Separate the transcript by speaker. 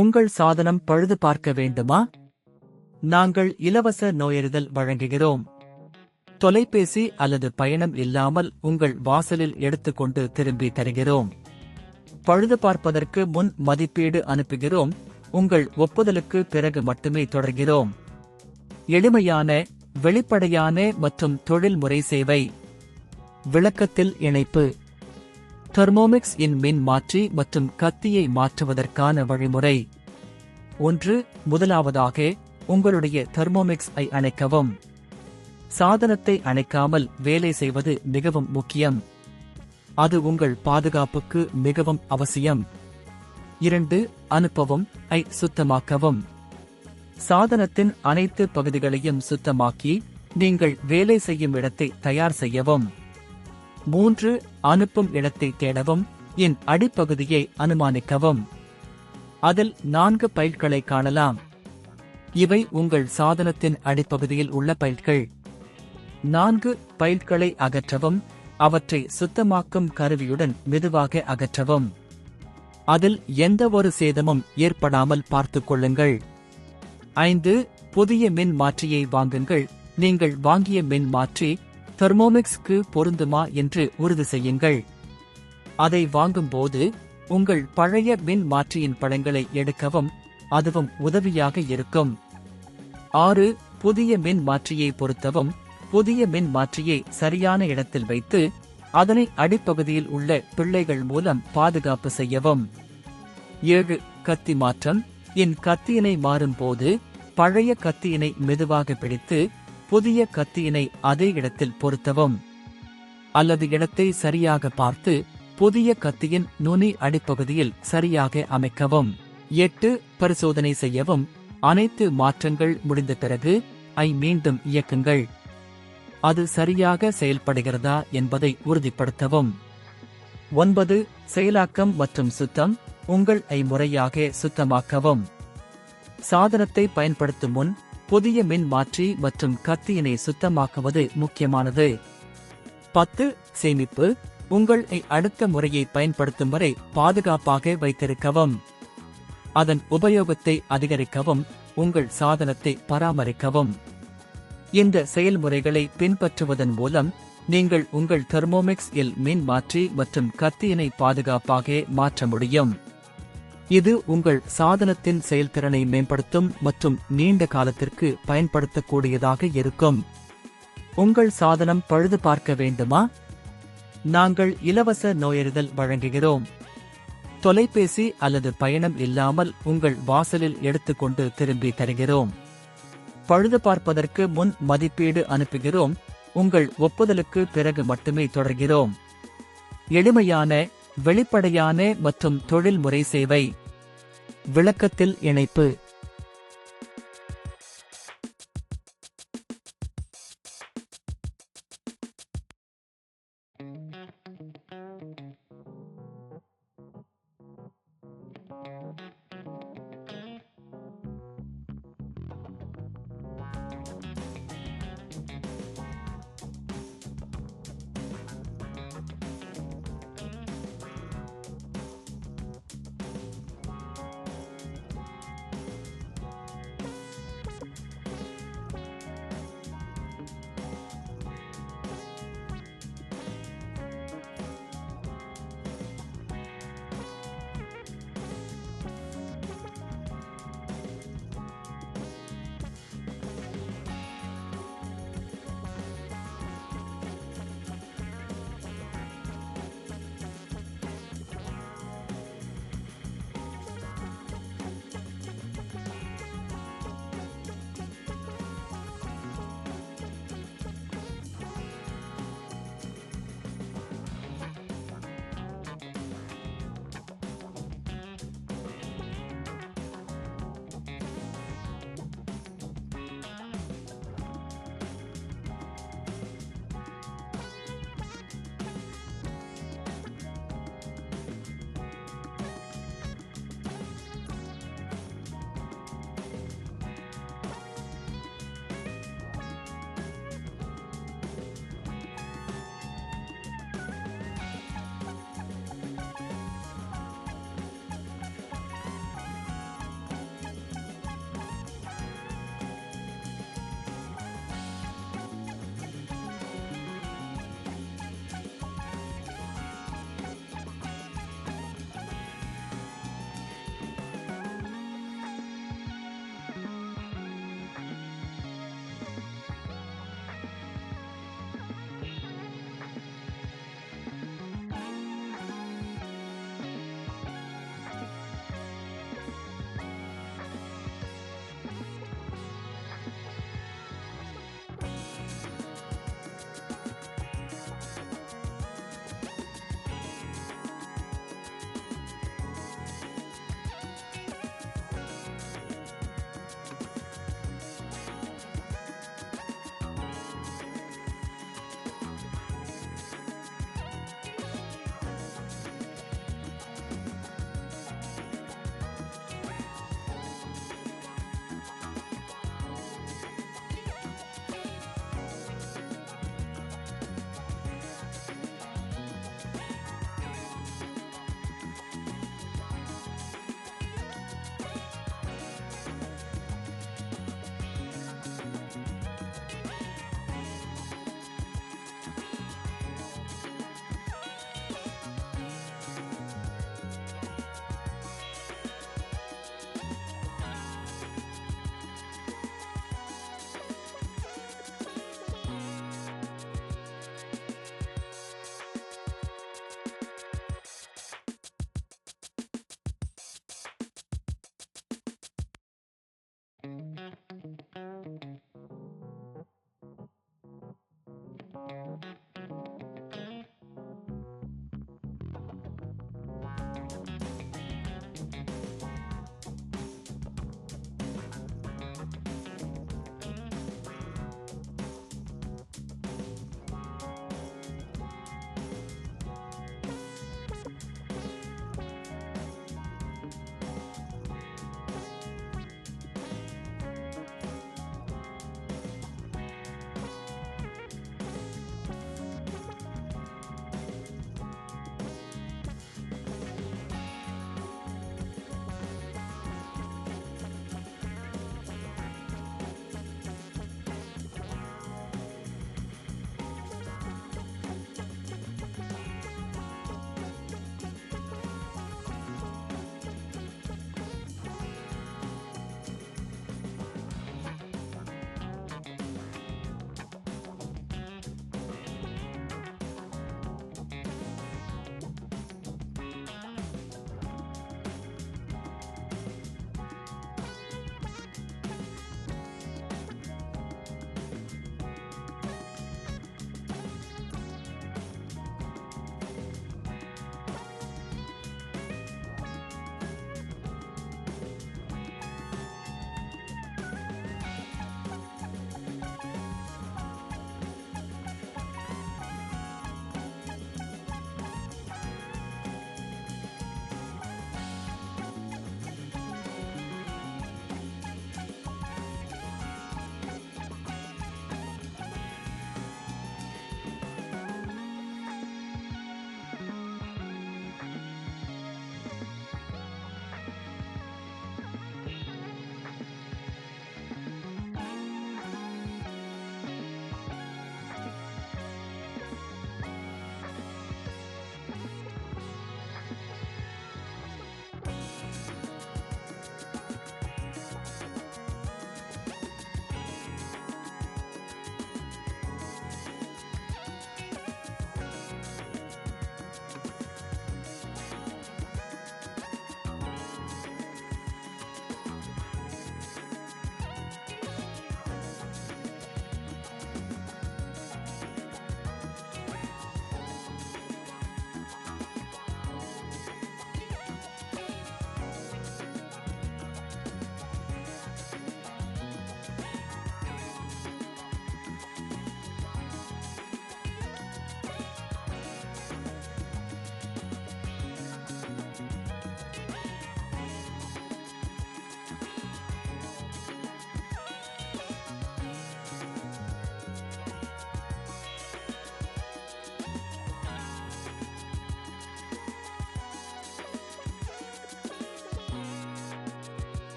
Speaker 1: உங்கள் சாதனம் பழுது பார்க்க வேண்டுமா? நாங்கள் இலவச நோயறிதல் வழங்குகிறோம். தொலைபேசி அல்லது பயணம் இல்லாமல் உங்கள் வாசலில் எடுத்துக்கொண்டு திரும்பி தருகிறோம். பழுது பார்ப்பதற்கு முன் மதிப்பீடு அனுப்புகிறோம். உங்கள் ஒப்புதலுக்கு பிறகு மட்டுமே தொடர்கிறோம். எளிமையான, வெளிப்படையான மற்றும் தொழில்முறை சேவை. விளக்கத்தில் இணைப்பு. தெர்மோமிக்ஸ் இன் மின் மாற்றி மற்றும் கத்தியை மாற்றுவதற்கான வழிமுறை. 1. முதலாவதாக, உங்களுடைய தெர்மோமிக்ஸ் ஐ அணைக்கவும். சாதனத்தை அணைக்காமல் வேலை செய்வது மிகவும் முக்கியம். அது உங்கள் பாதுகாப்புக்கு மிகவும் அவசியம். 2. அனுப்பவும் ஐ சுத்தமாக்கவும். சாதனத்தின் அனைத்து பகுதிகளையும் சுத்தமாக்கி நீங்கள் வேலை செய்யும் இடத்தை தயார் செய்யவும். 3. அனுப்பும் இடத்தை தேடவும். இன் அடிப்பகுதியை அனுமானிக்கவும். அதில் 4 பைல்களை காணலாம். இவை உங்கள் சாதனத்தின் அடிப்பகுதியில் உள்ள பைல்கள். 4 பைல்களை அகற்றவும். அவற்றை சுத்தமாக்கும் கருவியுடன் மெதுவாக அகற்றவும். அதில் எந்த ஒரு சேதமும் ஏற்படாமல் பார்த்துக் கொள்ளுங்கள். 5. புதிய மின் மாற்றியை வாங்குங்கள். நீங்கள் வாங்கிய மின் மாற்றி தெர்மோமிக்ஸ்க்கு பொருந்துமா என்று உறுதி செய்யுங்கள். அதை வாங்கும்போது உங்கள் பழைய மின் மாற்றியின் படங்களை எடுக்கவும். அதுவும் உதவியாக இருக்கும். 6. புதிய மின் மாற்றியை பொருத்தவும். புதிய மின் மாற்றியை சரியான இடத்தில் வைத்து அதனை அடிப்பகுதியில் உள்ள பிள்ளைகள் மூலம் பாதுகாப்பு செய்யவும். 7. கத்தி மாற்றம். இன் கத்தியினை மாறும்போது பழைய கத்தியினை மெதுவாக பிடித்து புதிய கத்தியினை அதே இடத்தில் பொருத்தவும். அல்லது இடத்தை சரியாக பார்த்து புதிய கத்தியின் நுனி அடிப்பகுதியில் சரியாக அமைக்கவும். 8. பரிசோதனை செய்யவும். அனைத்து மாற்றங்கள் முடிந்த பிறகு ஐ மீண்டும் இயக்குங்கள். அது சரியாக செயல்படுகிறதா என்பதை உறுதிப்படுத்தவும். 9. செயலாக்கம் மற்றும் சுத்தம். உங்கள் ஐ முறையாக சுத்தமாக்கவும். சாதனத்தை பயன்படுத்தும் முன் புதிய மின் மாற்றி மற்றும் கத்தியினை சுத்தமாக்குவது முக்கியமானது. 10. சேமிப்பு. உங்கள் ஐ அடுத்த முறையை பயன்படுத்தும் வரை பாதுகாப்பாக வைத்திருக்கவும். அதன் உபயோகத்தை அதிகரிக்கவும். உங்கள் சாதனத்தை பராமரிக்கவும். இந்த செயல்முறைகளை பின்பற்றுவதன் மூலம் நீங்கள் உங்கள் தெர்மோமிக்ஸ் இல் மின் மாற்றி மற்றும் கத்தியினை பாதுகாப்பாக மாற்ற முடியும். இது உங்கள் சாதனத்தின் செயல்திறனை மேம்படுத்தும் மற்றும் நீண்ட காலத்திற்கு பயன்படுத்தக்கூடியதாக இருக்கும். உங்கள் சாதனம் பழுது பார்க்க வேண்டுமா? நாங்கள் இலவச நோயறிதல் வழங்குகிறோம். தொலைபேசி அல்லது பயணம் இல்லாமல் உங்கள் வாசலில் எடுத்துக்கொண்டு திரும்பி தருகிறோம். பழுது பார்ப்பதற்கு முன் மதிப்பீடு அனுப்புகிறோம். உங்கள் ஒப்புதலுக்கு பிறகு மட்டுமே தொடர்கிறோம். எளிமையான, வெளிப்படையான மற்றும் தொழில்முறை சேவை. விளக்கத்தில் இணைப்பு.